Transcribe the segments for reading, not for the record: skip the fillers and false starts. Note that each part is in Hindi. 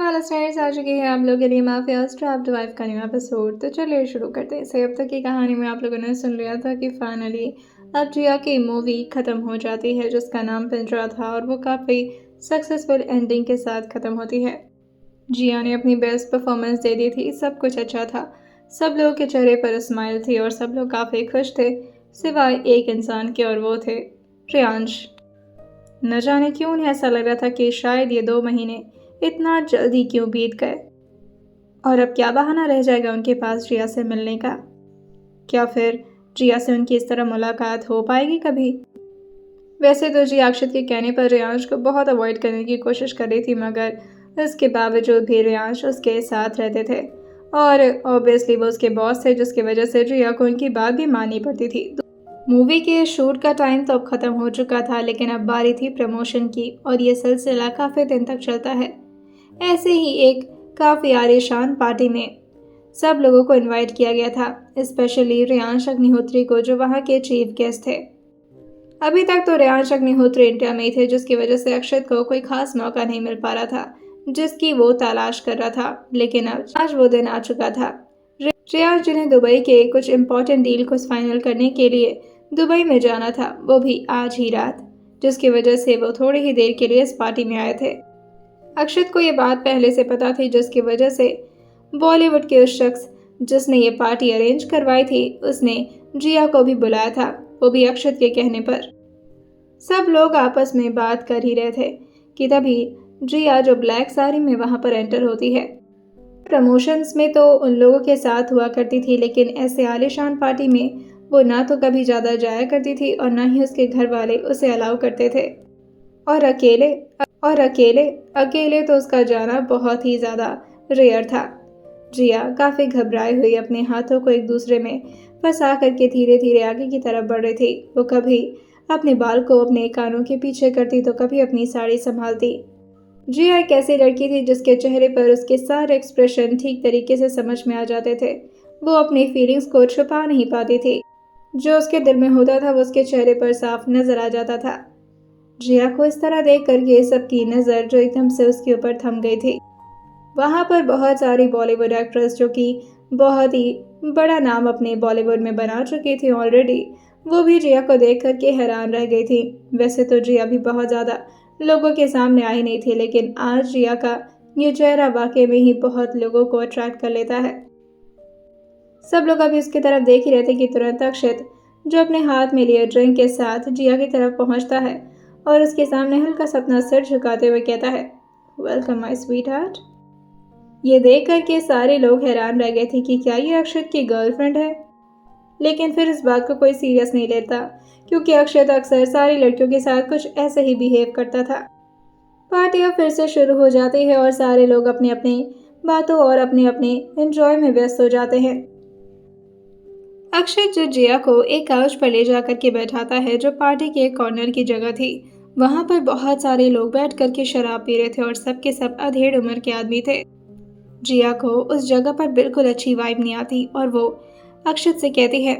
हेलो स्टूडेंट्स, आ चुकी है आप लोगों के लिए माफियाज ट्रैप्ड वाइफ का न्यू एपिसोड। तो चलिए शुरू करते हैं इसे। अब तक की कहानी में आप लोगों ने सुन लिया था कि फाइनली अब जिया की मूवी ख़त्म हो जाती है जिसका नाम पिंजरा था, और वो काफ़ी सक्सेसफुल एंडिंग के साथ ख़त्म होती है। जिया ने अपनी बेस्ट परफॉर्मेंस दे दी थी, सब कुछ अच्छा था, सब लोगों के चेहरे पर स्माइल थी और सब लोग काफ़ी खुश थे सिवाय एक इंसान के, और वो थे प्रियांश। न जाने क्यों उन्हें ऐसा लग रहा था कि शायद ये 2 महीने इतना जल्दी क्यों बीत गए, और अब क्या बहाना रह जाएगा उनके पास जिया से मिलने का। क्या फिर जिया से उनकी इस तरह मुलाकात हो पाएगी कभी? वैसे तो जिया अक्षत के कहने पर रियांश को बहुत अवॉइड करने की कोशिश कर रही थी, मगर इसके बावजूद भी रियांश उसके साथ रहते थे, और ऑब्वियसली वो उसके बॉस थे, जिसकी वजह से जिया को उनकी बात भी माननी पड़ती थी। मूवी के शूट का टाइम तो अब ख़त्म हो चुका था, लेकिन अब बारी थी प्रमोशन की, और ये सिलसिला काफ़ी दिन तक चलता है। ऐसे ही एक काफ़ी आलीशान पार्टी में सब लोगों को इनवाइट किया गया था, स्पेशली रियांश अग्निहोत्री को, जो वहाँ के चीफ गेस्ट थे। अभी तक तो रियांश अग्निहोत्री इंडिया में ही थे, जिसकी वजह से अक्षत को कोई खास मौका नहीं मिल पा रहा था जिसकी वो तलाश कर रहा था। लेकिन अब आज वो दिन आ चुका था। रियांश, जिन्हें दुबई के कुछ इम्पोर्टेंट डील को फाइनल करने के लिए दुबई में जाना था, वो भी आज ही रात, जिसकी वजह से वो थोड़ी ही देर के लिए इस पार्टी में आए थे। अक्षत को ये बात पहले से पता थी, जिसकी वजह से बॉलीवुड के उस शख्स जिसने ये पार्टी अरेंज करवाई थी, उसने जिया को भी बुलाया था, वो भी अक्षत के कहने पर। सब लोग आपस में बात कर ही रहे थे कि तभी जिया, जो ब्लैक साड़ी में वहां पर एंटर होती है। प्रमोशंस में तो उन लोगों के साथ हुआ करती थी, लेकिन ऐसे आलीशान पार्टी में वो ना तो कभी ज़्यादा जाया करती थी और ना ही उसके घर वाले उसे अलाउ करते थे। और अकेले अकेले तो उसका जाना बहुत ही ज़्यादा रेयर था। जिया काफ़ी घबराई हुई अपने हाथों को एक दूसरे में फंसा करके धीरे धीरे आगे की तरफ बढ़ रही थी। वो कभी अपने बाल को अपने कानों के पीछे करती तो कभी अपनी साड़ी संभालती। जिया एक ऐसी लड़की थी जिसके चेहरे पर उसके सारे एक्सप्रेशन ठीक तरीके से समझ में आ जाते थे। वो अपनी फीलिंग्स को छुपा नहीं पाती थी, जो उसके दिल में होता था वो उसके चेहरे पर साफ नजर आ जाता था। जिया को इस तरह देख कर ये सबकी नज़र जो एकदम से उसके ऊपर थम गई थी। वहाँ पर बहुत सारी बॉलीवुड एक्ट्रेस, जो कि बहुत ही बड़ा नाम अपने बॉलीवुड में बना चुकी थी ऑलरेडी, वो भी जिया को देख कर के हैरान रह गई थी। वैसे तो जिया भी बहुत ज़्यादा लोगों के सामने आई नहीं थी, लेकिन आज जिया का ये चेहरा वाकई में ही बहुत लोगों को अट्रैक्ट कर लेता है। सब लोग अभी उसकी तरफ देख ही रहे थे कि तुरंत अक्षत, जो अपने हाथ में लिए ड्रिंक के साथ जिया की तरफ पहुंचता है और उसके सामने हल्का सा अपना सिर झुकाते हुए कहता है, वेलकम माई स्वीट हार्ट। ये देख करके सारे लोग हैरान रह गए थे कि क्या ये अक्षत की गर्लफ्रेंड है, लेकिन फिर इस बात को कोई सीरियस नहीं लेता, क्योंकि अक्षत अक्सर सारी लड़कियों के साथ कुछ ऐसे ही बिहेव करता था। पार्टी अब फिर से शुरू हो जाती है और सारे लोग अपनी अपनी बातों और अपने अपने एंजॉय में व्यस्त हो जाते हैं। अक्षय जो जिया को एक काउच पर ले जाकर के बैठाता है, जो पार्टी के एक कॉर्नर की जगह थी। वहां पर बहुत सारे लोग बैठ करके शराब पी रहे थे और सबके सब अधेड़ उम्र के आदमी थे। जिया को उस जगह पर बिल्कुल अच्छी वाइब नहीं आती और वो अक्षत से कहती है,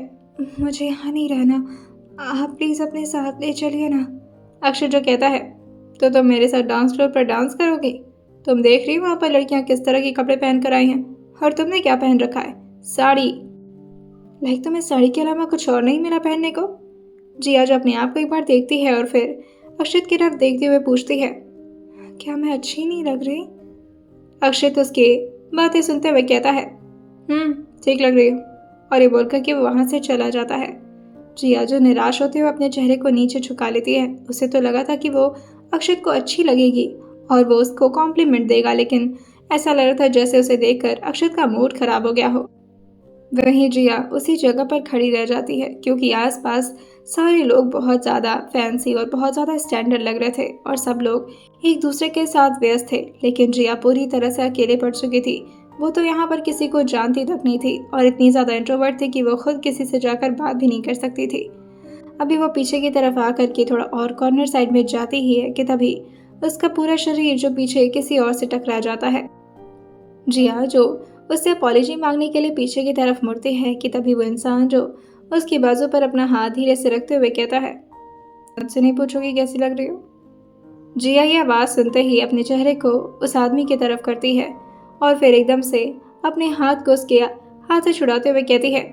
मुझे यहाँ नहीं रहना, आप प्लीज अपने साथ ले चलिए ना। अक्षत जो कहता है, तो तुम मेरे साथ डांस फ्लोर पर डांस करोगी? तुम देख रही हो वहां पर लड़कियां किस तरह के कपड़े पहन कर आई हैं, और तुमने क्या पहन रखा है? साड़ी। लाइक तुम्हें साड़ी के अलावा कुछ और नहीं मिला पहनने को? जिया जो अपने आप को एक बार देखती है और फिर अक्षत की तरफ देखते हुए पूछती है, क्या मैं अच्छी नहीं लग रही? अक्षत उसकी बातें सुनते हुए कहता है, ठीक लग रही हो, और ये बोलकर कि वो वहां से चला जाता है। जिया जो निराश होते हुए अपने चेहरे को नीचे झुका लेती है। उसे तो लगा था कि वो अक्षत को अच्छी लगेगी और वो उसको कॉम्प्लीमेंट देगा, लेकिन ऐसा लग रहा था जैसे उसे देखकर अक्षत का मूड खराब हो गया हो। वहीं जिया उसी जगह पर खड़ी रह जाती है, क्योंकि आसपास सारे लोग बहुत ज़्यादा फैंसी और बहुत ज़्यादा स्टैंडर्ड लग रहे थे और सब लोग एक दूसरे के साथ व्यस्त थे, लेकिन जिया पूरी तरह से अकेले पड़ चुकी थी। वो तो यहाँ पर किसी को जानती तक नहीं थी और इतनी ज़्यादा इंट्रोवर्ट थी कि वो खुद किसी से जाकर बात भी नहीं कर सकती थी। अभी वो पीछे की तरफ आकर के थोड़ा और कॉर्नर साइड में जाती ही है कि तभी उसका पूरा शरीर जो पीछे किसी और से टकरा जाता है। जिया जो उससे अपॉलॉजी मांगने के लिए पीछे की तरफ मुड़ती है कि तभी वो इंसान जो उसकी बाजू पर अपना हाथ धीरे से रखते हुए कहता है, मुझसे नहीं पूछोगी कैसी लग रही हो? जिया ये आवाज़ सुनते ही अपने चेहरे को उस आदमी की तरफ करती है और फिर एकदम से अपने हाथ को उसके हाथ से छुड़ाते हुए कहती है,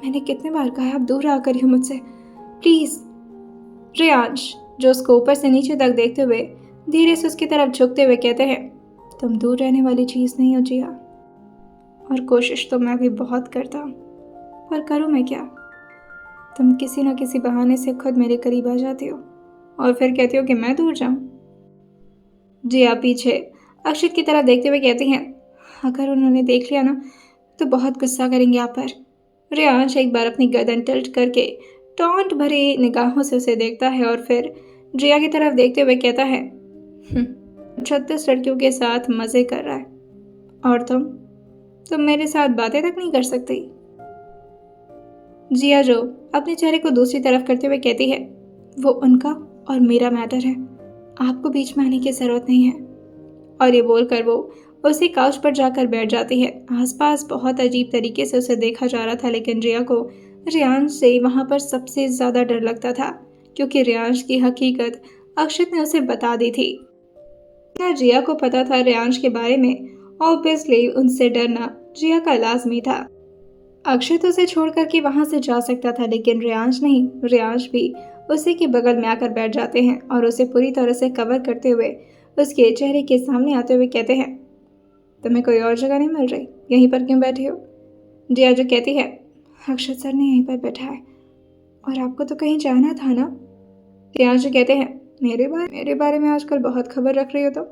मैंने कितने बार कहा है आप दूर रहा करिए मुझसे, प्लीज़। रेयांश, जो उसको ऊपर से नीचे तक देखते हुए धीरे से उसकी तरफ झुकते हुए कहते हैं, तुम दूर रहने वाली चीज़ नहीं हो जिया, और कोशिश तो मैं भी बहुत करता हूँ, पर करूँ मैं क्या? तुम किसी न किसी बहाने से खुद मेरे करीब आ जाती हो और फिर कहती हो कि मैं दूर जाऊँ। जिया पीछे अक्षत की तरफ देखते हुए कहती हैं, अगर उन्होंने देख लिया ना तो बहुत गुस्सा करेंगे आप पर। रेयांश एक बार अपनी गर्दन टिल्ट करके टॉन्ट भरी निगाहों से उसे देखता है और फिर जिया की तरफ देखते हुए कहता है, 36 लड़कियों के साथ मज़े कर रहा है और तुम मेरे साथ बातें तक नहीं कर सकती। जिया जो अपने चेहरे को दूसरी तरफ करते हुए कहती है, वो उनका और मेरा मैटर है, आपको बीच में आने की ज़रूरत नहीं है। और ये बोलकर वो उसी काउच पर जाकर बैठ जाती है। आसपास बहुत अजीब तरीके से उसे देखा जा रहा था, लेकिन जिया को रेयांश से वहाँ पर सबसे ज़्यादा डर लगता था, क्योंकि रेयांश की हकीकत अक्षत ने उसे बता दी थी। ना जिया को पता था रेयांश के बारे में, ऑब्वियसली उनसे डरना जिया का लाजमी था। अक्षत उसे छोड़कर के वहाँ से जा सकता था, लेकिन रेयांश नहीं। रेयांश भी उसी के बगल में आकर बैठ जाते हैं और उसे पूरी तरह से कवर करते हुए उसके चेहरे के सामने आते हुए कहते हैं, तुम्हें कोई और जगह नहीं मिल रही, यहीं पर क्यों बैठे हो? जिया जो कहती है, अक्षत सर ने यहीं पर बैठा है और आपको तो कहीं जाना था ना। रेयांश जो कहते हैं, मेरे बारे में आजकल बहुत खबर रख रही हो तो।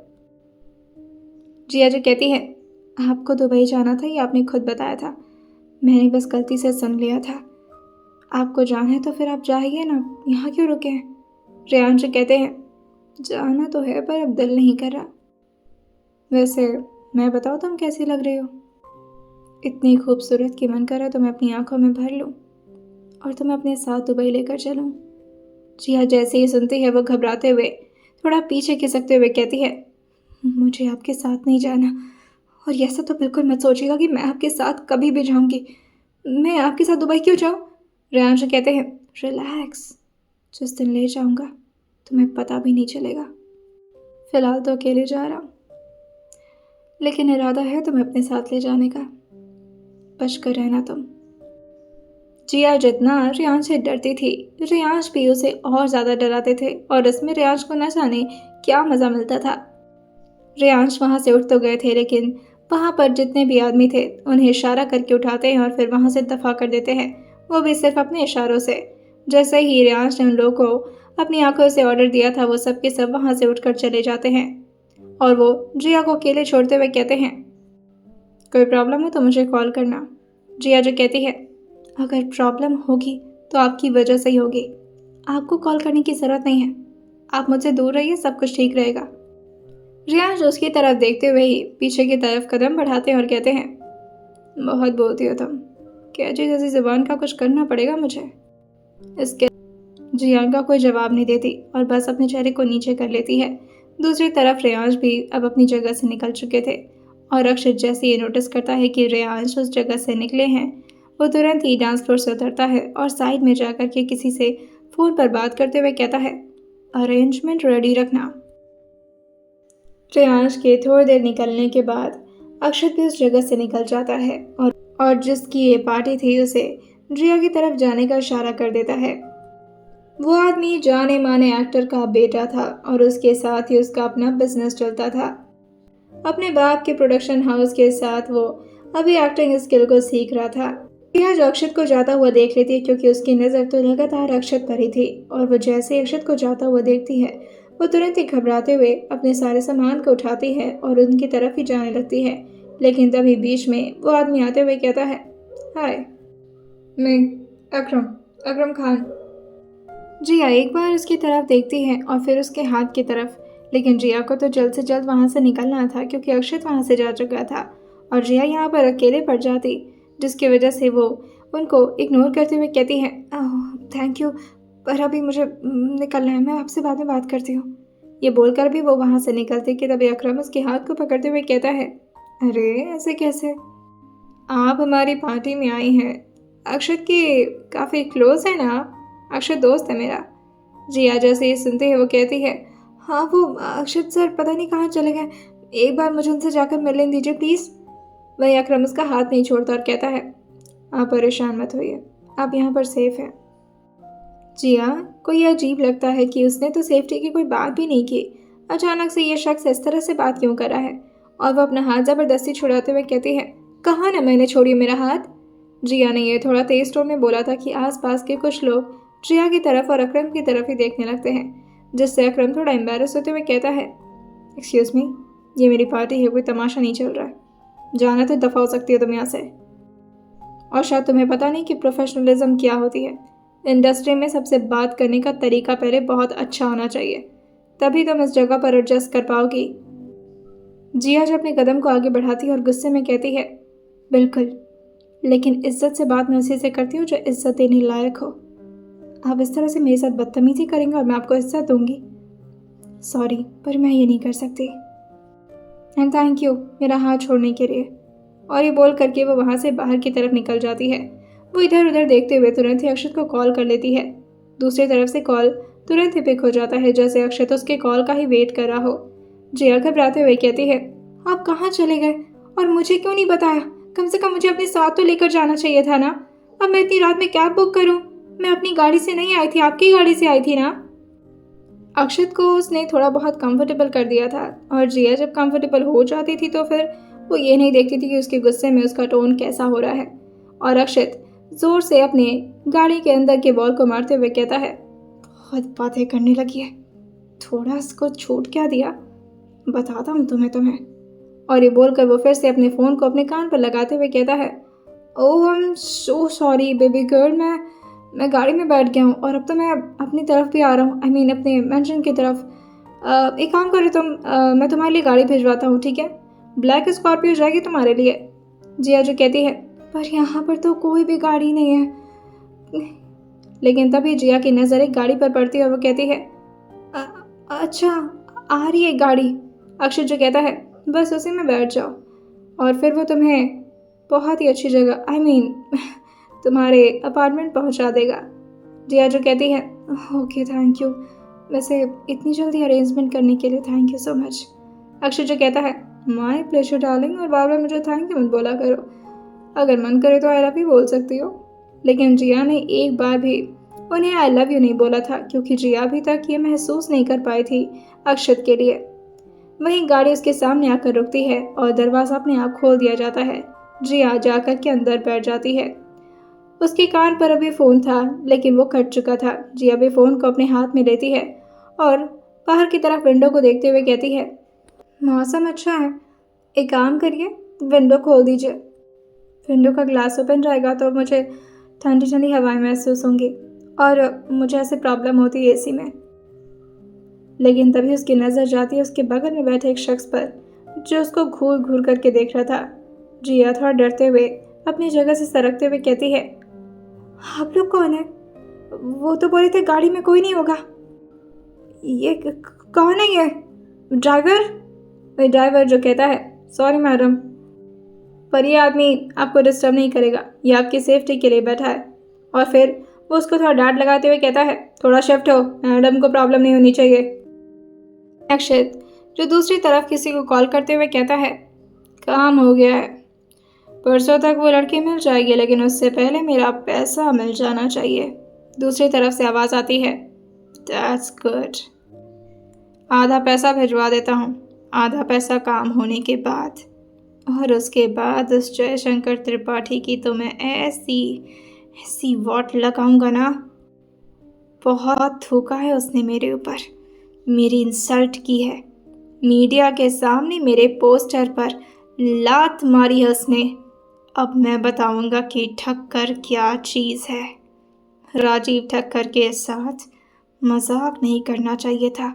जिया जो कहती है, आपको दुबई जाना था, ये आपने खुद बताया था, मैंने बस गलती से सुन लिया था। आपको जाना है तो फिर आप जाइए ना, यहाँ क्यों रुके हैं? रेयांश कहते हैं, जाना तो है पर अब दिल नहीं कर रहा। वैसे मैं बताओ तुम कैसी लग रही हो? इतनी खूबसूरत कि मन कर रहा तुम्हें अपनी आंखों में भर लूं और तुम्हें अपने साथ दुबई लेकर चलूं। जिया जैसे ही सुनती है वो घबराते हुए थोड़ा पीछे खिसकते हुए कहती है, मुझे आपके साथ नहीं जाना, और ऐसा तो बिल्कुल मत सोचिएगा कि मैं आपके साथ कभी भी जाऊंगी। मैं आपके साथ दुबई क्यों जाऊं? रेयांश कहते हैं, रिलैक्स, जिस दिन ले जाऊंगा तुम्हें पता भी नहीं चलेगा। फिलहाल तो अकेले जा रहा हूँ, लेकिन इरादा है तुम्हें अपने साथ ले जाने का, बच कर रहना तुम। जिया जितना रेयांश से डरती थी, रेयांश भी उसे और ज़्यादा डराते थे और इसमें रेयांश को न जाने क्या मज़ा मिलता था। रेयांश वहाँ से उठ तो गए थे, लेकिन वहाँ पर जितने भी आदमी थे उन्हें इशारा करके उठाते हैं और फिर वहाँ से दफा कर देते हैं, वो भी सिर्फ अपने इशारों से। जैसे ही रेयांश ने उन लोगों को अपनी आंखों से ऑर्डर दिया था, वो सब के सब वहाँ से उठकर चले जाते हैं और वो जिया को अकेले छोड़ते हुए कहते हैं, कोई प्रॉब्लम हो तो मुझे कॉल करना। जिया जो कहती है, अगर प्रॉब्लम होगी तो आपकी वजह से ही होगी, आपको कॉल करने की ज़रूरत नहीं है, आप मुझसे दूर रहिए, सब कुछ ठीक रहेगा। रेयांश उसकी तरफ देखते हुए ही पीछे की तरफ कदम बढ़ाते हैं और कहते हैं, बहुत बोलती हो तुम, कैची जैसी ज़ुबान का कुछ करना पड़ेगा मुझे। इसके जियान का कोई जवाब नहीं देती और बस अपने चेहरे को नीचे कर लेती है। दूसरी तरफ रेयांश भी अब अपनी जगह से निकल चुके थे और अक्षत जैसे ये नोटिस करता है कि रेयांश उस जगह से निकले हैं, वो तुरंत ही डांस फ्लोर से उतरता है और साइड में जाकर के किसी से फ़ोन पर बात करते हुए कहता है, अरेंजमेंट रेडी रखना। रेयांश के थोड़ी देर निकलने के बाद अक्षत भी उस जगह से निकल जाता है और जिसकी ये पार्टी थी उसे जिया की तरफ जाने का इशारा कर देता है। वो आदमी जाने माने एक्टर का बेटा था और उसके साथ ही उसका अपना बिजनेस चलता था। अपने बाप के प्रोडक्शन हाउस के साथ वो अभी एक्टिंग स्किल को सीख रहा था। रिया जो अक्षत को जाता हुआ देख लेती है, क्योंकि उसकी नज़र तो लगातार अक्षत पर ही थी, और वो जैसे ही अक्षत को जाता हुआ देखती है वो तुरंत ही घबराते हुए अपने सारे सामान को उठाती है और उनकी तरफ ही जाने लगती है। लेकिन तभी बीच में वो आदमी आते हुए कहता है, हाय, मैं अकरम खान। जिया एक बार उसकी तरफ देखती है और फिर उसके हाथ की तरफ, लेकिन जिया को तो जल्द से जल्द वहाँ से निकलना था, क्योंकि अक्षत वहाँ से जा चुका था और जिया यहाँ पर अकेले पड़ जाती, जिसकी वजह से वो उनको इग्नोर करते हुए कहती है, थैंक यू, पर अभी मुझे निकलना है, मैं आपसे बाद में बात करती हूँ। ये बोलकर भी वो वहाँ से निकलती कि तभी अकरम उसके हाथ को पकड़ते हुए कहता है, अरे ऐसे कैसे, आप हमारी पार्टी में आई हैं, अक्षत की काफ़ी क्लोज है ना, अक्षत दोस्त है मेरा। जिया जैसे ये सुनते हैं वो कहती है, हाँ वो अक्षत सर पता नहीं कहाँ चले गए, एक बार मुझे उनसे जाकर मिलने दीजिए प्लीज़। वही अकरम उसका हाथ नहीं छोड़ता और कहता है, आप परेशान मत होइए, आप यहाँ पर सेफ हैं। जिया को ये अजीब लगता है कि उसने तो सेफ्टी की कोई बात भी नहीं की, अचानक से ये शख्स इस तरह से बात क्यों कर रहा है। और वह अपना हाथ ज़बरदस्ती छुड़ाते हुए कहती है, कहा ना मैंने छोड़िए मेरा हाथ। जिया ने यह थोड़ा तेज टोन में बोला था कि आसपास के कुछ लोग जिया की तरफ और अकरम की तरफ ही देखने लगते हैं, जिससे अकरम थोड़ा एम्बेरस होते हुए कहता है, एक्सक्यूज़ मी, ये मेरी पार्टी है, कोई तमाशा नहीं चल रहा है, जाना तो दफ़ा हो सकती है तुम यहाँ से। और शायद तुम्हें पता नहीं कि प्रोफेशनलिज्म क्या होती है। इंडस्ट्री में सबसे बात करने का तरीका पहले बहुत अच्छा होना चाहिए, तभी तुम इस जगह पर एडजस्ट कर पाओगी। जिया जो अपने कदम को आगे बढ़ाती है और गुस्से में कहती है, बिल्कुल, लेकिन इज्जत से बात मैं उसी से करती हूँ जो इज्जत देने लायक हो। आप इस तरह से मेरे साथ बदतमीजी करेंगे और मैं आपको इज्जत दूंगी। सॉरी, पर मैं ये नहीं कर सकती। एंड थैंक यू मेरा हाथ छोड़ने के लिए। और ये बोल करके वो वहाँ से बाहर की तरफ निकल जाती है। वो इधर उधर देखते हुए तुरंत ही अक्षत को कॉल कर लेती है। दूसरी तरफ से कॉल तुरंत ही पिक हो जाता है, जैसे अक्षत उसके कॉल का ही वेट कर रहा हो। जिया घबराते हुए कहती है, आप कहाँ चले गए और मुझे क्यों नहीं बताया? कम से कम मुझे अपने साथ तो लेकर जाना चाहिए था ना। अब मैं इतनी रात में कैब बुक करूँ? मैं अपनी गाड़ी से नहीं आई थी, आपकी गाड़ी से आई थी ना। अक्षत को उसने थोड़ा बहुत कंफर्टेबल कर दिया था, और जिया जब कंफर्टेबल हो जाती थी तो फिर वो ये नहीं देखती थी कि उसके गुस्से में उसका टोन कैसा हो रहा है। और अक्षत जोर से अपने गाड़ी के अंदर के बॉल को मारते हुए कहता है, बहुत बातें करने लगी है, थोड़ा इसको छूट क्या दिया, बताता हूँ तुम्हें। और ये बोलकर वो फिर से अपने फ़ोन को अपने कान पर लगाते हुए कहता है, oh I am so sorry baby girl, मैं गाड़ी में बैठ गया हूँ और अब तो मैं अपनी तरफ भी आ रहा हूँ, आई मीन अपने मेंशन की तरफ। एक काम करो तुम, मैं तुम्हारे लिए गाड़ी भिजवाता हूँ, ठीक है? ब्लैक स्कॉर्पियो जाएगी तुम्हारे लिए। जिया जो कहती है, पर यहाँ पर तो कोई भी गाड़ी नहीं है। लेकिन तभी जिया की नज़र एक गाड़ी पर पड़ती है और वो कहती है, अच्छा आ रही है गाड़ी। अक्षय जो कहता है, बस उसी में बैठ जाओ और फिर वो तुम्हें बहुत ही अच्छी जगह, आई मीन तुम्हारे अपार्टमेंट पहुंचा देगा। जिया जो कहती है, ओके थैंक यू, वैसे इतनी जल्दी अरेंजमेंट करने के लिए thank you so much. Akshay जो कहता है, माय प्लेजर डार्लिंग, और बार बार मुझे थैंक यू मत बोला करो, अगर मन करे तो आई लव यू बोल सकती हो। लेकिन जिया ने एक बार भी उन्हें आई लव यू नहीं बोला था, क्योंकि जिया अभी तक ये महसूस नहीं कर पाई थी अक्षत के लिए। वहीं गाड़ी उसके सामने आकर रुकती है और दरवाज़ा अपने आप खोल दिया जाता है। जिया जाकर के अंदर बैठ जाती है। उसके कान पर अभी फ़ोन था, लेकिन वो कट चुका था। जिया भी फ़ोन को अपने हाथ में लेती है और बाहर की तरफ विंडो को देखते हुए कहती है, मौसम अच्छा है, एक काम करिए, विंडो खोल दीजिए। विंडो का ग्लास ओपन रहेगा तो मुझे ठंडी ठंडी हवाएं महसूस होंगी, और मुझे ऐसे प्रॉब्लम होती है एसी में। लेकिन तभी उसकी नज़र जाती है उसके बगल में बैठे एक शख्स पर, जो उसको घूर घूर करके देख रहा था। जिया थोड़ा डरते हुए अपनी जगह से सरकते हुए कहती है, आप लोग कौन है? वो तो बोले थे गाड़ी में कोई नहीं होगा। ये कौन है ये ड्राइवर? वही ड्राइवर जो कहता है, सॉरी मैडम, पर ये आदमी आपको डिस्टर्ब नहीं करेगा, ये आपकी सेफ्टी के लिए बैठा है। और फिर वो उसको थोड़ा डांट लगाते हुए कहता है, थोड़ा शिफ्ट हो, मैडम को प्रॉब्लम नहीं होनी चाहिए। अक्षत जो दूसरी तरफ किसी को कॉल करते हुए कहता है, काम हो गया है, परसों तक वो लड़की मिल जाएगी, लेकिन उससे पहले मेरा पैसा मिल जाना चाहिए। दूसरी तरफ से आवाज़ आती है, दैट्स गुड, आधा पैसा भिजवा देता हूँ, आधा पैसा काम होने के बाद, और उसके बाद उस जयशंकर त्रिपाठी की तो मैं ऐसी ऐसी वॉट लगाऊंगा ना। बहुत थूका है उसने मेरे ऊपर, मेरी इंसल्ट की है, मीडिया के सामने मेरे पोस्टर पर लात मारी है उसने। अब मैं बताऊंगा कि ठक्कर क्या चीज़ है। राजीव ठक्कर के साथ मजाक नहीं करना चाहिए था,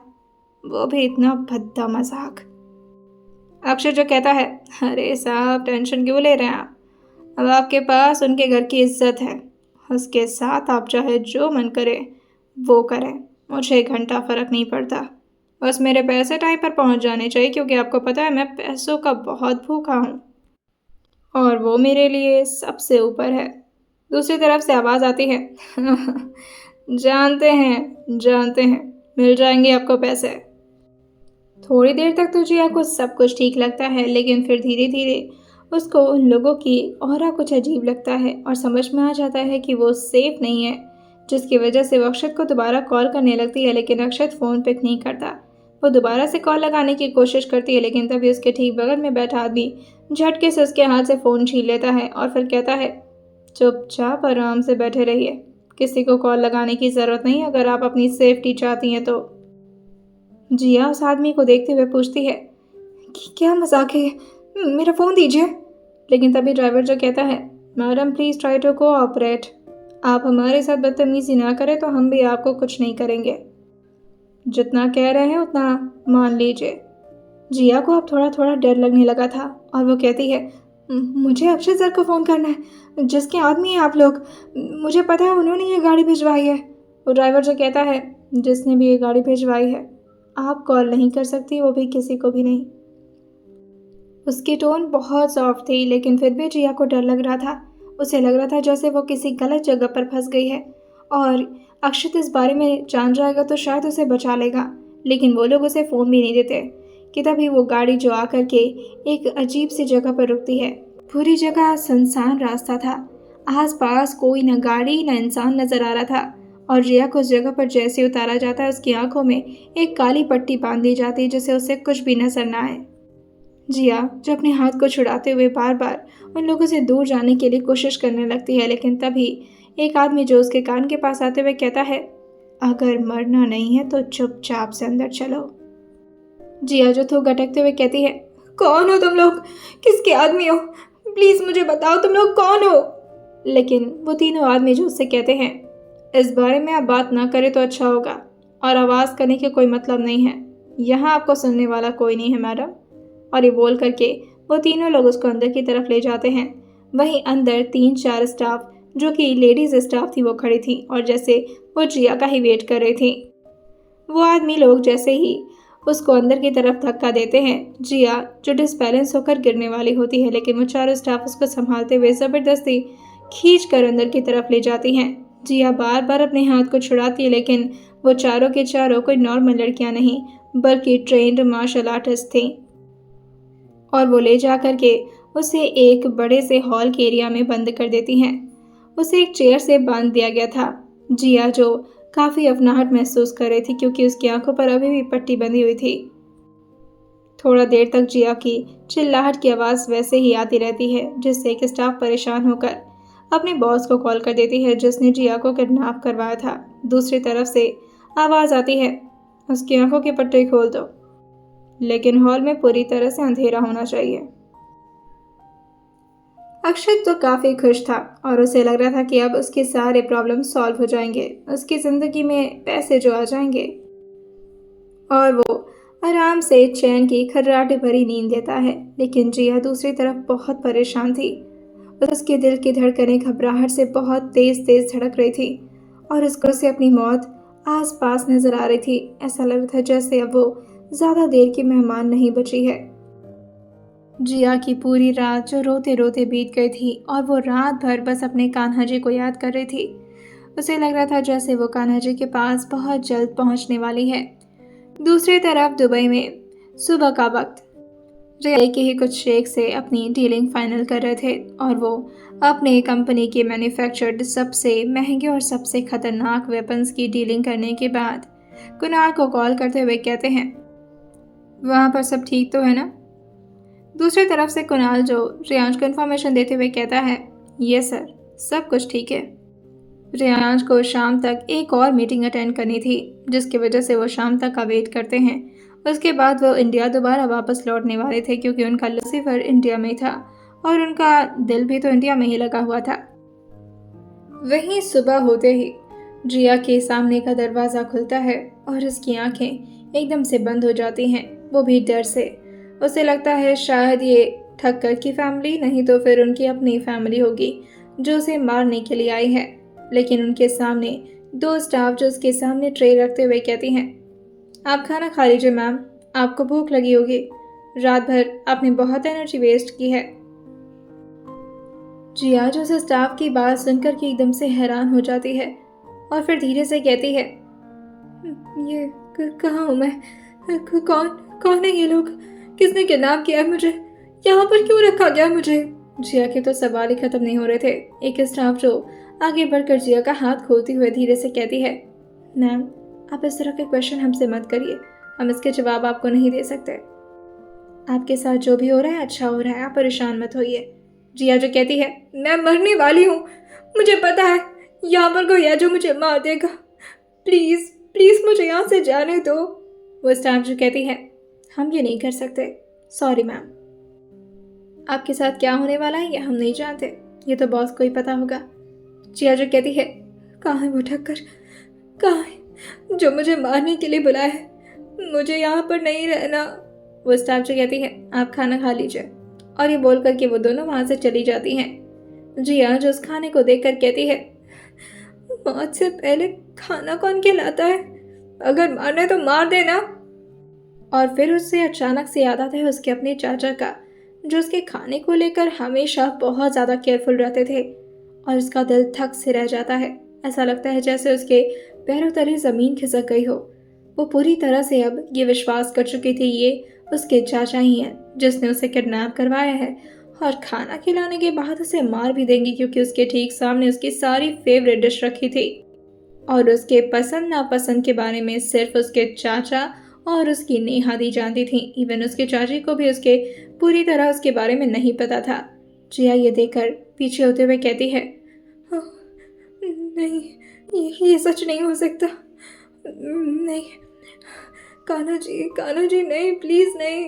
वो भी इतना भद्दा मजाक। अक्षय जो कहता है, अरे साहब टेंशन क्यों ले रहे हैं आप, अब आपके पास उनके घर की इज्जत है, उसके साथ आप चाहे जो मन करे वो करें, मुझे 1 घंटा फ़र्क नहीं पड़ता, बस मेरे पैसे टाइम पर पहुंच जाने चाहिए, क्योंकि आपको पता है मैं पैसों का बहुत भूखा हूँ और वो मेरे लिए सबसे ऊपर है। दूसरी तरफ से आवाज़ आती है, जानते हैं मिल जाएंगे आपको पैसे। थोड़ी देर तक तो जिया को सब कुछ ठीक लगता है, लेकिन फिर धीरे धीरे उसको उन लोगों की ऑरा कुछ अजीब लगता है और समझ में आ जाता है कि वो सेफ नहीं है, जिसकी वजह से वो अक्षत को दोबारा कॉल करने लगती है, लेकिन अक्षत फ़ोन पिक नहीं करता। वो दोबारा से कॉल लगाने की कोशिश करती है, लेकिन तभी उसके ठीक बगल में बैठा आदमी झटके से उसके हाथ से फ़ोन छीन लेता है और फिर कहता है, चुपचाप आराम से बैठे रहिए, किसी को कॉल लगाने की ज़रूरत नहीं अगर आप अपनी सेफ्टी चाहती हैं तो। जिया उस आदमी को देखते हुए पूछती है कि क्या मजाक है ये? मेरा फ़ोन दीजिए। लेकिन तभी ड्राइवर जो कहता है, madam please try to cooperate, आप हमारे साथ बदतमीजी ना करें तो हम भी आपको कुछ नहीं करेंगे, जितना कह रहे हैं उतना मान लीजिए। जिया को अब थोड़ा थोड़ा डर लगने लगा था और वो कहती है, मुझे अक्षय सर को फ़ोन करना है, जिसके आदमी हैं आप लोग, मुझे पता है उन्होंने ये गाड़ी भिजवाई है। वो ड्राइवर जो कहता है, जिसने भी ये गाड़ी भिजवाई है, आप कॉल नहीं कर सकती, वो भी किसी को भी नहीं। उसकी टोन बहुत सॉफ्ट थी, लेकिन फिर भी जिया को डर लग रहा था। उसे लग रहा था जैसे वो किसी गलत जगह पर फंस गई है और अक्षत इस बारे में जान जाएगा तो शायद उसे बचा लेगा, लेकिन वो लोग उसे फ़ोन भी नहीं देते कि तभी वो गाड़ी जो आकर के एक अजीब सी जगह पर रुकती है। पूरी जगह सुनसान रास्ता था, आसपास कोई न गाड़ी न इंसान नजर आ रहा था और जिया को उस जगह पर जैसे उतारा जाता है उसकी आंखों में एक काली पट्टी बांध दी जाती जिससे उसे कुछ भी नजर न आए। जिया जो अपने हाथ को छुड़ाते हुए बार बार उन लोगों से दूर जाने के लिए कोशिश करने लगती है, लेकिन तभी एक आदमी जो उसके कान के पास आते हुए कहता है, अगर मरना नहीं है तो चुपचाप से अंदर चलो। जिया जो थोड़ा गटकते हुए कहती है, कौन हो तुम लोग, किसके आदमी हो, प्लीज मुझे बताओ तुम लोग कौन हो। लेकिन वो तीनों आदमी जो उससे कहते हैं, इस बारे में आप बात ना करें तो अच्छा होगा और आवाज़ करने के कोई मतलब नहीं है, यहाँ आपको सुनने वाला कोई नहीं है मैडम। और ये बोल करके वो तीनों लोग उसको अंदर की तरफ ले जाते हैं। वहीं अंदर 3-4 स्टाफ जो कि लेडीज़ स्टाफ थी वो खड़ी थी और जैसे वो जिया का ही वेट कर रही थी। वो आदमी लोग जैसे ही उसको अंदर की तरफ धक्का देते हैं, जिया जो डिसबैलेंस होकर गिरने वाली होती है, लेकिन वो चारों स्टाफ उसको संभालते हुए ज़बरदस्ती खींच कर अंदर की तरफ ले जाती हैं। जिया बार बार अपने हाथ को छुड़ाती है, लेकिन वो चारों के चारों कोई नॉर्मल लड़कियां नहीं बल्कि ट्रेंड मार्शल आर्टिस्ट थीं और वो ले जा कर के उसे एक बड़े से हॉल के एरिया में बंद कर देती हैं। उसे एक चेयर से बांध दिया गया था। जिया जो काफ़ी अफनाहट महसूस कर रही थी क्योंकि उसकी आंखों पर अभी भी पट्टी बंधी हुई थी। थोड़ा देर तक जिया की चिल्लाहट की आवाज़ वैसे ही आती रहती है, जिससे एक स्टाफ परेशान होकर अपने बॉस को कॉल कर देती है जिसने जिया को किडनैप करवाया था। दूसरी तरफ से आवाज़ आती है, उसकी आंखों के पट्टे खोल दो, लेकिन हॉल में पूरी तरह से अंधेरा होना चाहिए। अक्षत तो काफ़ी खुश था और उसे लग रहा था कि अब उसके सारे प्रॉब्लम सॉल्व हो जाएंगे, उसकी ज़िंदगी में पैसे जो आ जाएंगे और वो आराम से चैन की खर्राटे भरी नींद लेता है। लेकिन जिया दूसरी तरफ बहुत परेशान थी। उसके दिल की धड़कनें घबराहट से बहुत तेज तेज धड़क रही थी और उसको से अपनी मौत आस पास नजर आ रही थी। ऐसा लग रहा था जैसे अब वो ज़्यादा देर की मेहमान नहीं बची है। जिया की पूरी रात जो रोते रोते बीत गई थी और वो रात भर बस अपने कान्हा जी को याद कर रही थी। उसे लग रहा था जैसे वो कान्हा जी के पास बहुत जल्द पहुंचने वाली है। दूसरी तरफ दुबई में सुबह का वक्त रियाई के ही कुछ शेख से अपनी डीलिंग फाइनल कर रहे थे और वो अपने कंपनी के मैन्युफैक्चर्ड सबसे महंगे और सबसे खतरनाक वेपन्स की डीलिंग करने के बाद कुणाल को कॉल करते हुए कहते हैं, वहाँ पर सब ठीक तो है ना। दूसरी तरफ से कुणाल जो रियांश को इन्फॉर्मेशन देते हुए कहता है, यस सर, सब कुछ ठीक है। रियांश को शाम तक एक और मीटिंग अटेंड करनी थी जिसकी वजह से वो शाम तक का वेट करते हैं। उसके बाद वो इंडिया दोबारा वापस लौटने वाले थे क्योंकि उनका लूसीफर इंडिया में था और उनका दिल भी तो इंडिया में ही लगा हुआ था। वहीं सुबह होते ही जिया के सामने का दरवाज़ा खुलता है और उसकी आंखें एकदम से बंद हो जाती हैं, वो भी डर से। उसे लगता है शायद ये ठक्कर की फैमिली नहीं तो फिर उनकी अपनी फैमिली होगी जो उसे मारने के लिए आई है। लेकिन उनके सामने दो स्टाफ जो उसके सामने ट्रे रखते हुए कहती हैं, आप खाना खा लीजिए मैम, आपको भूख लगी होगी, रात भर आपने बहुत एनर्जी वेस्ट की है। जिया जो उस स्टाफ की बात सुनकर के एकदम से हैरान हो जाती है और फिर धीरे से कहती है, ये कहाँ हूँ मैं, कौन कौन है ये लोग? किसने किडनैप किया है मुझे? यहाँ पर क्यों रखा गया मुझे? जिया के तो सवाल ही खत्म नहीं हो रहे थे। एक स्टाफ जो आगे बढ़कर जिया का हाथ खोलते हुए धीरे से कहती है, मैम आप इस तरह के क्वेश्चन हमसे मत करिए, हम इसके जवाब आपको नहीं दे सकते। आपके साथ जो भी हो रहा है अच्छा हो रहा है, आप परेशान मत होइए। जिया जो कहती है, मैं मरने वाली हूँ, मुझे पता है यहाँ पर कोई है जो मुझे मार देगा, प्लीज़ प्लीज़ मुझे यहाँ से जाने दो। वो स्टाफ जो कहती है, हम ये नहीं कर सकते, सॉरी मैम। आपके साथ क्या होने वाला है ये हम नहीं जानते, ये तो बॉस को ही पता होगा। जिया जो कहती है, कहाँ है वो ठक्कर, कहाँ है जो मुझे मारने के लिए बुलाया है, मुझे यहाँ पर नहीं रहना। वो स्टाफ जो कहती है, आप खाना खा लीजिए। और ये बोल करके वो दोनों वहाँ से चली जाती हैं। जिया जो उस खाने को देखकर कहती है, मौत से पहले खाना कौन खिलाता है, अगर मारना है तो मार देना। और फिर उससे अचानक से याद आता है उसके अपने चाचा का, जो उसके खाने को लेकर हमेशा बहुत ज़्यादा केयरफुल रहते थे। और उसका दिल थक से रह जाता है, ऐसा लगता है जैसे उसके पैरों तले ज़मीन खिसक गई हो। वो पूरी तरह से अब ये विश्वास कर चुकी थी ये उसके चाचा ही हैं जिसने उसे किडनैप करवाया है, और खाना खिलाने के बाद उसे मार भी देंगी क्योंकि उसके ठीक सामने उसकी सारी फेवरेट डिश रखी थी। और उसके पसंद नापसंद के बारे में सिर्फ उसके चाचा और उसकी नेहा दी जानती थी। इवन उसके चाची को भी उसके पूरी तरह उसके बारे में नहीं पता था। जिया ये देखकर पीछे होते हुए कहती है, नहीं ये सच नहीं हो सकता, नहीं कान्हा जी नहीं, प्लीज़ नहीं।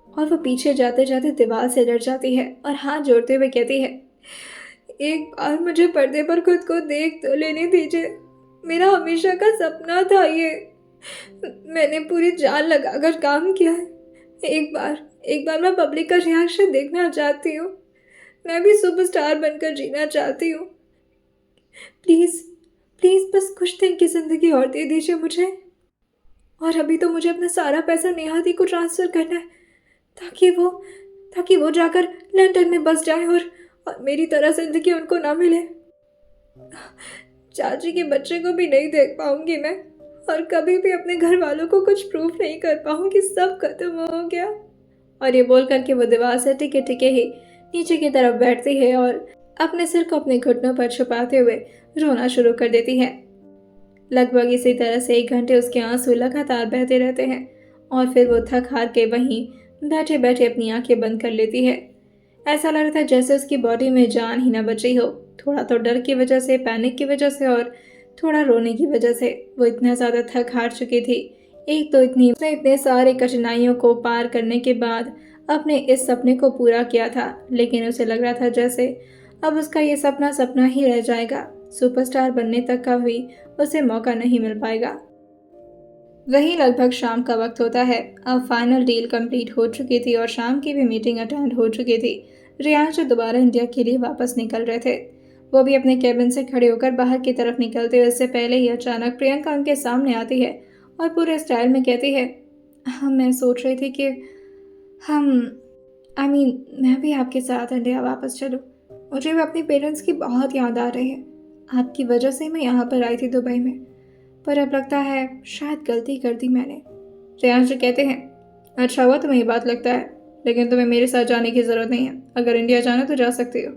और वो पीछे जाते जाते दीवार से लड़ जाती है और हाथ जोड़ते हुए कहती है, एक बार मुझे पर्दे पर खुद को देख तो लेने दीजिए, मेरा हमेशा का सपना था ये, मैंने पूरी जान लगाकर काम किया है, एक बार मैं पब्लिक का रिएक्शन देखना चाहती हूँ, मैं भी सुपरस्टार बनकर जीना चाहती हूँ, प्लीज़ प्लीज़ बस कुछ दिन की ज़िंदगी और दे दीजिए मुझे। और अभी तो मुझे अपना सारा पैसा नेहा दी को ट्रांसफ़र करना है ताकि वो जाकर लंदन में बस जाए और मेरी तरह ज़िंदगी उनको ना मिले। चाची के बच्चे को भी नहीं देख पाऊंगी मैं, और कभी भी अपने घर वालों को कुछ प्रूफ नहीं कर पाऊंगी, सब खत्म हो गया। और ये बोल करके वो दीवार से टिके टिके ही नीचे की तरफ बैठती है और अपने सिर को अपने घुटनों पर छुपाते हुए रोना शुरू कर देती है। लगभग इसी तरह से 1 घंटे उसके आंसू लगातार बहते रहते हैं और फिर वो थक हार के वहीं बैठे बैठे अपनी आंखें बंद कर लेती है। ऐसा लग रहा था जैसे उसकी बॉडी में जान ही ना बची हो, थोड़ा तो डर की वजह से, पैनिक की वजह से और थोड़ा रोने की वजह से। वो इतना ज़्यादा थक हार चुकी थी। एक तो इतने सारे कठिनाइयों को पार करने के बाद अपने इस सपने को पूरा किया था, लेकिन उसे लग रहा था जैसे अब उसका ये सपना सपना ही रह जाएगा, सुपरस्टार बनने तक का भी उसे मौका नहीं मिल पाएगा। वही लगभग शाम का वक्त होता है। अब फाइनल डील कंप्लीट हो चुकी थी और शाम की भी मीटिंग अटेंड हो चुकी थी। रियान जो दोबारा इंडिया के लिए वापस निकल रहे थे, वो भी अपने कैबिन से खड़े होकर बाहर की तरफ निकलते हुए इससे पहले ही अचानक प्रियंका उनके सामने आती है और पूरे स्टाइल में कहती है, मैं सोच रही थी कि मैं भी आपके साथ इंडिया वापस चलूँ। मुझे भी अपने पेरेंट्स की बहुत याद आ रही है। आपकी वजह से मैं यहाँ पर आई थी दुबई में, पर अब लगता है शायद गलती कर दी मैंने। रियांश कहते हैं, अच्छा हुआ तुम्हें ये बात लगता है, लेकिन तुम्हें मेरे साथ जाने की ज़रूरत नहीं है, अगर इंडिया जाना तो जा सकती हो।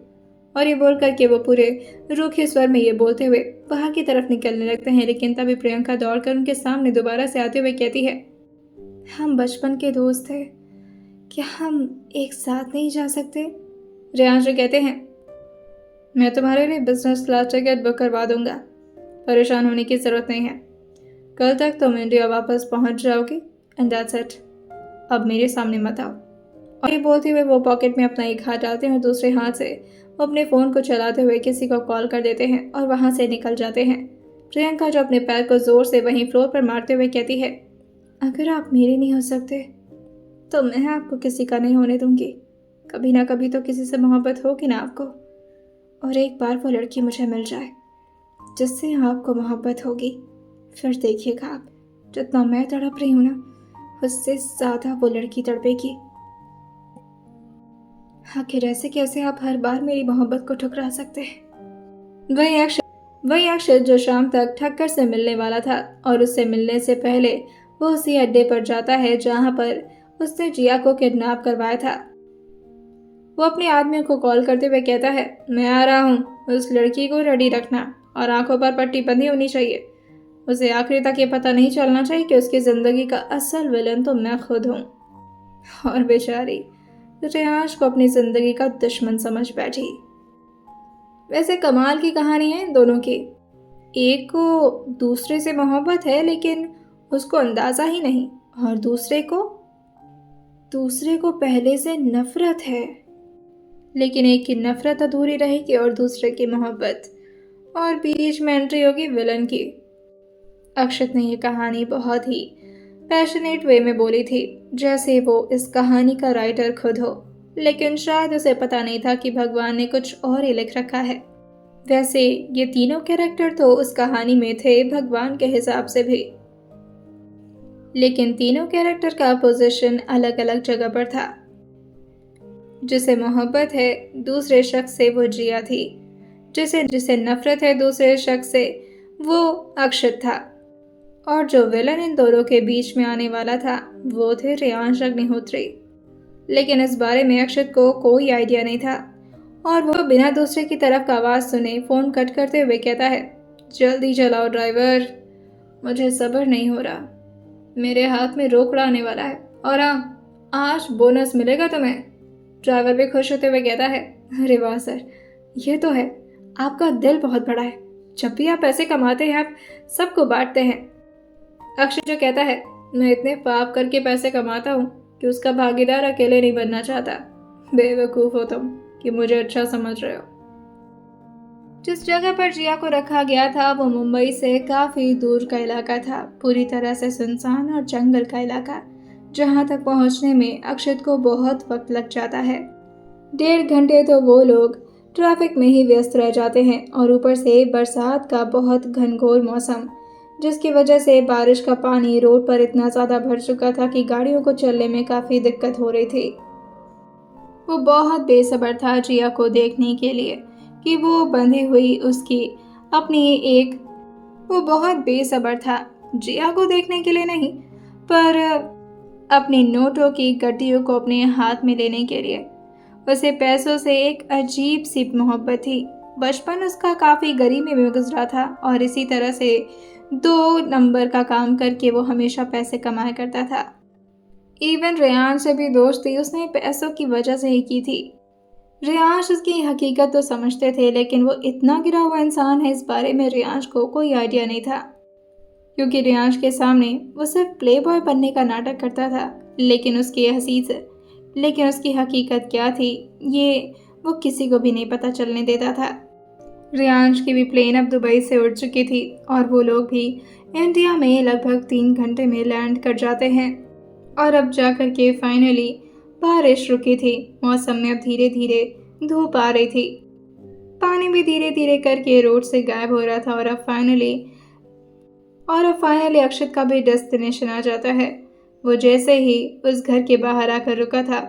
और ये बोल करके वो पूरे रूखे स्वर में ये बोलते हुए बाहर की तरफ निकलने लगते हैं, लेकिन तभी प्रियंका दौड़कर उनके सामने दोबारा से आते हुए कहती है, हम बचपन के दोस्त थे, क्या हम एक साथ नहीं जा सकते? रियांश कहते हैं, मैं तुम्हारे लिए बिजनेस क्लास टिकट बुक करवा दूंगा, परेशान होने की ज़रूरत नहीं है, कल तक तुम इंडिया वापस पहुंच जाओगी एंड दैट्स इट, अब मेरे सामने मत आओ। और ये बोलते हुए वो पॉकेट में अपना एक हाथ डालते हैं और दूसरे हाथ से वो अपने फ़ोन को चलाते हुए किसी को कॉल कर देते हैं और वहाँ से निकल जाते हैं। प्रियंका जो अपने पैर को ज़ोर से वहीं फ्लोर पर मारते हुए कहती है, अगर आप मेरे नहीं हो सकते तो मैं आपको किसी का नहीं होने दूंगी, कभी ना कभी तो किसी से मोहब्बत होगी ना आपको, और एक बार वो लड़की मुझे मिल जाए जिससे आपको मोहब्बत होगी, फिर देखिएगा आप, जितना मैं तड़प रही हूँ ना उससे ज़्यादा वो लड़की तड़पेगी। आखिर ऐसे कैसे आप हर बार मेरी मोहब्बत को ठुकरा सकते हैं? वही अक्षर जो शाम तक ठक्कर से मिलने वाला था और उससे मिलने से पहले वो उसी अड्डे पर जाता है जहाँ पर उसने जिया को किडनैप करवाया था। वो अपने आदमियों को कॉल करते हुए कहता है, मैं आ रहा हूँ, उस लड़की को रेडी रखना और आंखों पर पट्टी बंधी होनी चाहिए। उसे आखिरी तक ये पता नहीं चलना चाहिए कि उसकी जिंदगी का असल विलन तो मैं खुद हूँ। और बेचारी रेयांश को अपनी जिंदगी का दुश्मन समझ बैठी। वैसे कमाल की कहानी है इन दोनों की। एक को दूसरे से मोहब्बत है लेकिन उसको अंदाजा ही नहीं, और दूसरे को पहले से नफरत है, लेकिन एक की नफरत अधूरी रहेगी और दूसरे की मोहब्बत, और बीच में एंट्री होगी विलन की। अक्षत ने यह कहानी बहुत ही पैशनेट वे में बोली थी, जैसे वो इस कहानी का राइटर खुद हो, लेकिन शायद उसे पता नहीं था कि भगवान ने कुछ और ही लिख रखा है। वैसे ये तीनों कैरेक्टर तो उस कहानी में थे भगवान के हिसाब से भी, लेकिन तीनों कैरेक्टर का पोजीशन अलग अलग जगह पर था। जिसे मोहब्बत है दूसरे शख्स से वो जिया थी, जिसे नफरत है दूसरे शख्स से वो अक्षत था, और जो विलन इन दोनों के बीच में आने वाला था वो थे रेयांश अग्निहोत्री। लेकिन इस बारे में अक्षत को कोई आइडिया नहीं था, और वो बिना दूसरे की तरफ का आवाज़ सुने फ़ोन कट करते हुए कहता है, जल्दी चलाओ ड्राइवर, मुझे सब्र नहीं हो रहा, मेरे हाथ में रोकड़ा आने वाला है, और हाँ, आज बोनस मिलेगा तुम्हें। ड्राइवर भी खुश होते हुए कहता है, अरे वाह सर, ये तो है, आपका दिल बहुत बड़ा है, जब भी आप पैसे कमाते हैं आप सबको बांटते हैं। अक्षय जो कहता है, मैं इतने पाप करके पैसे कमाता हूँ कि उसका भागीदार अकेले नहीं बनना चाहता। बेवकूफ़ हो तुम कि मुझे अच्छा समझ रहे हो। जिस जगह पर जिया को रखा गया था वो मुंबई से काफ़ी दूर का इलाका था, पूरी तरह से सुनसान और जंगल का इलाका, जहाँ तक पहुँचने में अक्षत को बहुत वक्त लग जाता है। 1.5 घंटे तो वो लोग ट्रैफिक में ही व्यस्त रह जाते हैं, और ऊपर से बरसात का बहुत घनघोर मौसम, जिसकी वजह से बारिश का पानी रोड पर इतना ज़्यादा भर चुका था कि गाड़ियों को चलने में काफ़ी दिक्कत हो रही थी। वो बहुत बेसब्र था जिया को देखने के लिए कि वो बंधी हुई उसकी अपनी एक वो बहुत बेसब्र था जिया को देखने के लिए नहीं, पर अपनी नोटों की गड्डियों को अपने हाथ में लेने के लिए। उसे पैसों से एक अजीब सी मोहब्बत थी। बचपन उसका काफ़ी गरीबी में गुजरा था, और इसी तरह से 2 नंबर का काम करके वो हमेशा पैसे कमाया करता था। इवन रेयांश से भी दोस्ती उसने पैसों की वजह से ही की थी। रेयांश उसकी हकीकत तो समझते थे, लेकिन वो इतना गिरा हुआ इंसान है इस बारे में रेयांश को कोई आइडिया नहीं था, क्योंकि रेयांश के सामने वो सिर्फ प्ले बॉय बनने का नाटक करता था, लेकिन उसकी हकीकत क्या थी ये वो किसी को भी नहीं पता चलने देता था। रेयांश की भी प्लेन अब दुबई से उड़ चुकी थी, और वो लोग भी इंडिया में लगभग 3 घंटे में लैंड कर जाते हैं, और अब जाकर के फाइनली बारिश रुकी थी। मौसम में अब धीरे धीरे धूप आ रही थी, पानी भी धीरे धीरे करके रोड से गायब हो रहा था, और अब फाइनली अक्षत का भी डेस्टिनेशन आ जाता है। वो जैसे ही उस घर के बाहर आकर रुका था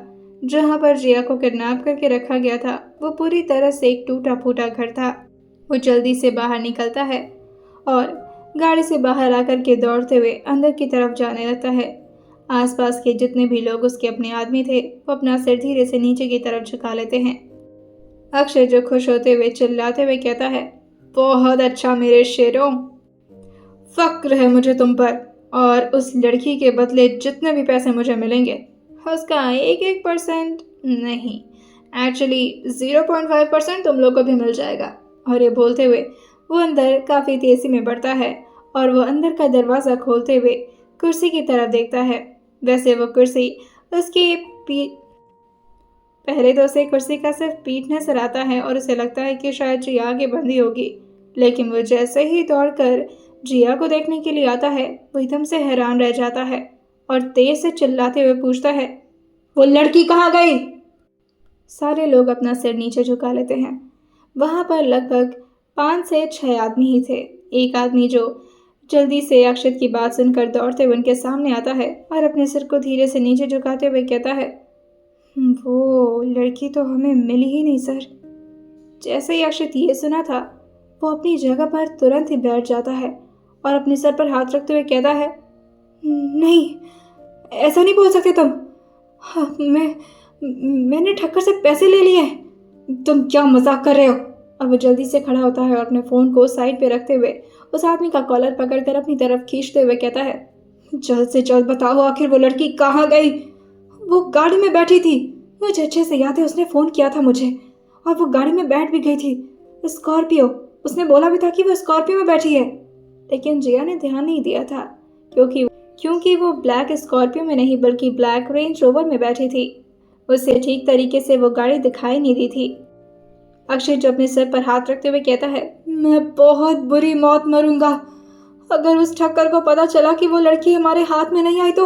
जहाँ पर जिया को किडनैप करके रखा गया था, वो पूरी तरह से एक टूटा फूटा घर था। वो जल्दी से बाहर निकलता है और गाड़ी से बाहर आकर के दौड़ते हुए अंदर की तरफ जाने लगता है। आसपास के जितने भी लोग उसके अपने आदमी थे वो अपना सिर धीरे से नीचे की तरफ झुका लेते हैं। अक्षय जो खुश होते हुए चिल्लाते हुए कहता है, बहुत अच्छा मेरे शेरों, फक्र है मुझे तुम पर, और उस लड़की के बदले जितने भी पैसे मुझे मिलेंगे उसका 1% नहीं, एक्चुअली 0.5% तुम लोग को भी मिल जाएगा। और ये बोलते हुए वो अंदर काफ़ी तेज़ी में बढ़ता है, और वो अंदर का दरवाज़ा खोलते हुए कुर्सी की तरफ देखता है। वैसे वो कुर्सी उसकी पहले तो उसे कुर्सी का सिर्फ पीठ नजर आता है, और उसे लगता है कि शायद जिया आगे बंधी होगी, लेकिन वो जैसे ही दौड़कर जिया को देखने के लिए आता है वो एकदम से हैरान रह जाता है और तेज से चिल्लाते हुए पूछता है, वो लड़की कहाँ गई? सारे लोग अपना सिर नीचे झुका लेते हैं। वहाँ पर लगभग 5 से 6 आदमी ही थे। एक आदमी जो जल्दी से अक्षत की बात सुनकर दौड़ते हुए उनके सामने आता है और अपने सिर को धीरे से नीचे झुकाते हुए कहता है, वो लड़की तो हमें मिली ही नहीं सर। जैसे ही अक्षत ये सुना था वो अपनी जगह पर तुरंत ही बैठ जाता है और अपने सर पर हाथ रखते हुए कहता है, नहीं, ऐसा नहीं बोल सकते तुम। हाँ, मैंने ठक्कर से पैसे ले लिए हैं। तुम क्या मजाक कर रहे हो? अब वो जल्दी से खड़ा होता है और अपने फ़ोन को साइड पे रखते हुए उस आदमी का कॉलर पकड़कर अपनी तरफ खींचते हुए कहता है, जल्द से जल्द बताओ आखिर वो लड़की कहाँ गई? वो गाड़ी में बैठी थी, मुझे अच्छे से याद है, उसने फ़ोन किया था मुझे और वो गाड़ी में बैठ भी गई थी। स्कॉर्पियो, उसने बोला भी था कि वो स्कॉर्पियो में बैठी है। लेकिन जिया ने ध्यान नहीं दिया था क्योंकि क्योंकि वो ब्लैक स्कॉर्पियो में नहीं बल्कि ब्लैक रेंज रोवर में बैठी थी। उसे ठीक तरीके से वो गाड़ी दिखाई नहीं दी थी। अक्षय जो अपने सिर पर हाथ रखते हुए कहता है, मैं बहुत बुरी मौत मरूंगा अगर उस ठक्कर को पता चला कि वो लड़की हमारे हाथ में नहीं आई तो।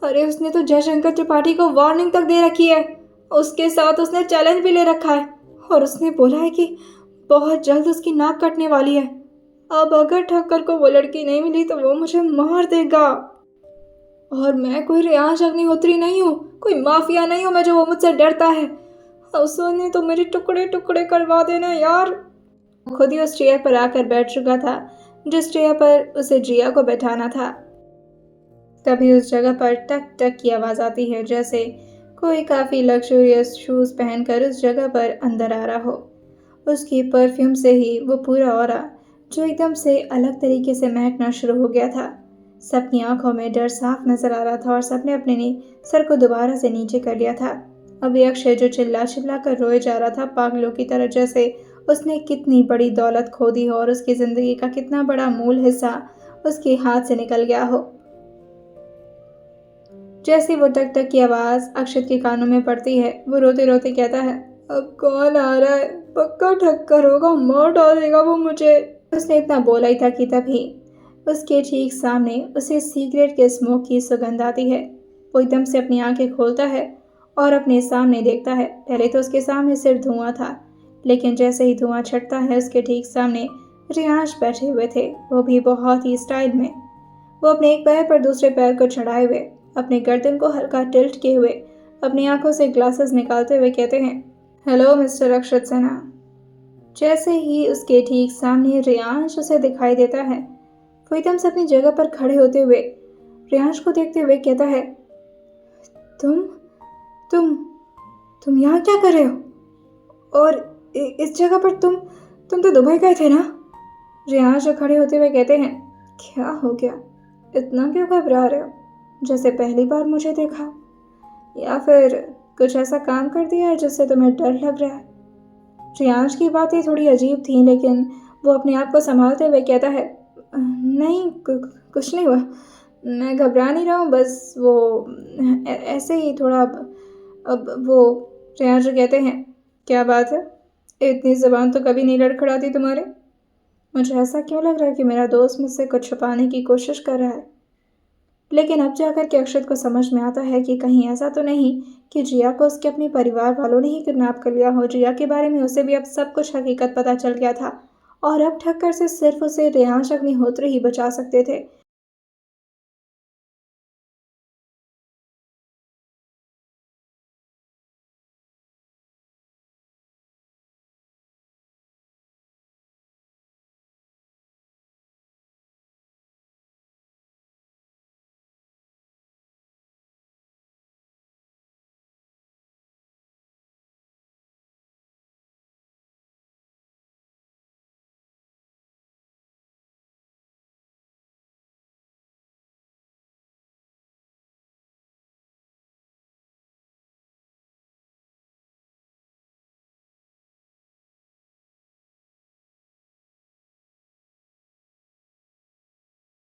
अरे उसने तो जयशंकर त्रिपाठी को वार्निंग तक दे रखी है। उसके साथ उसने चैलेंज भी ले रखा है और उसने बोला है कि बहुत जल्द उसकी नाक कटने वाली है। अब अगर ठक्कर को वो लड़की नहीं मिली तो वो मुझे मार देगा। और मैं कोई रियांश अग्निहोत्री नहीं हूँ, कोई माफिया नहीं हूँ मैं जो वो मुझसे डरता है। उसने तो मेरे टुकड़े टुकड़े करवा देना यार। खुद ही उस चेयर पर आकर बैठ चुका था जिस चेयर पर उसे जिया को बैठाना था। तभी उस जगह पर टक टक की आवाज़ आती है, जैसे कोई काफ़ी लग्जरियस शूज़ पहनकर उस जगह पर अंदर आ रहा हो। उसकी परफ्यूम से ही वो पूरा ऑरा जो एकदम से अलग तरीके से महकना शुरू हो गया था। सबकी आंखों में डर साफ नजर आ रहा था और सबने अपने सर को दोबारा से नीचे कर लिया था। अभी अक्षय जो चिल्ला चिल्ला कर रोए जा रहा था पागलों की तरह, जैसे उसने कितनी बड़ी दौलत खो दी हो और उसकी ज़िंदगी का कितना बड़ा मूल हिस्सा उसके हाथ से निकल गया हो। जैसे वो टक टक की आवाज़ अक्षत के कानों में पड़ती है, वो रोते रोते कहता है, अब कौन आ रहा है? पक्का ठक्कर होगा, मार डालेगा वो मुझे। उसने इतना बोला ही था कि तभी उसके ठीक सामने उसे सिगरेट के स्मोक की सुगंध आती है। वो एकदम से अपनी आंखें खोलता है और अपने सामने देखता है। पहले तो उसके सामने सिर्फ धुआं था, लेकिन जैसे ही धुआं छटता है उसके ठीक सामने रियांश बैठे हुए थे, वो भी बहुत ही स्टाइल में। वो अपने एक पैर पर दूसरे पैर को चढ़ाए हुए, अपने गर्दन को हल्का टिल्ट किए हुए, अपनी आंखों से ग्लासेस निकालते हुए कहते हैं, हेलो मिस्टर अक्षत सिन्हा। जैसे ही उसके ठीक सामने रियांश उसे दिखाई देता है, वो एकदम से अपनी जगह पर खड़े होते हुए रियांश को देखते हुए कहता है, तुम तुम तुम यहाँ क्या कर रहे हो? और इस जगह पर तुम तो दुबई गए थे ना? रियांश जो खड़े होते हुए कहते हैं, क्या हो गया? इतना क्यों घबरा रहे हो? जैसे पहली बार मुझे देखा, या फिर कुछ ऐसा काम कर दिया है जिससे तुम्हें डर लग रहा है? रियांश की बातें थोड़ी अजीब थी, लेकिन वो अपने आप को संभालते हुए कहता है, नहीं कुछ नहीं हुआ, मैं घबरा नहीं रहा हूँ, बस वो ऐसे ही थोड़ा। अब वो रियांश कहते हैं, क्या बात है? इतनी ज़बान तो कभी नहीं लड़खड़ाती तुम्हारे। मुझे ऐसा क्यों लग रहा है कि मेरा दोस्त मुझसे कुछ छुपाने की कोशिश कर रहा है। लेकिन अब जाकर के अक्षत को समझ में आता है कि कहीं ऐसा तो नहीं कि जिया को उसके अपने परिवार वालों ने ही किडनैप कर लिया हो। जिया के बारे में उसे भी अब सब कुछ हकीकत पता चल गया था और अब ठक्कर से सिर्फ उसे रियांश अग्निहोत्री ही बचा सकते थे।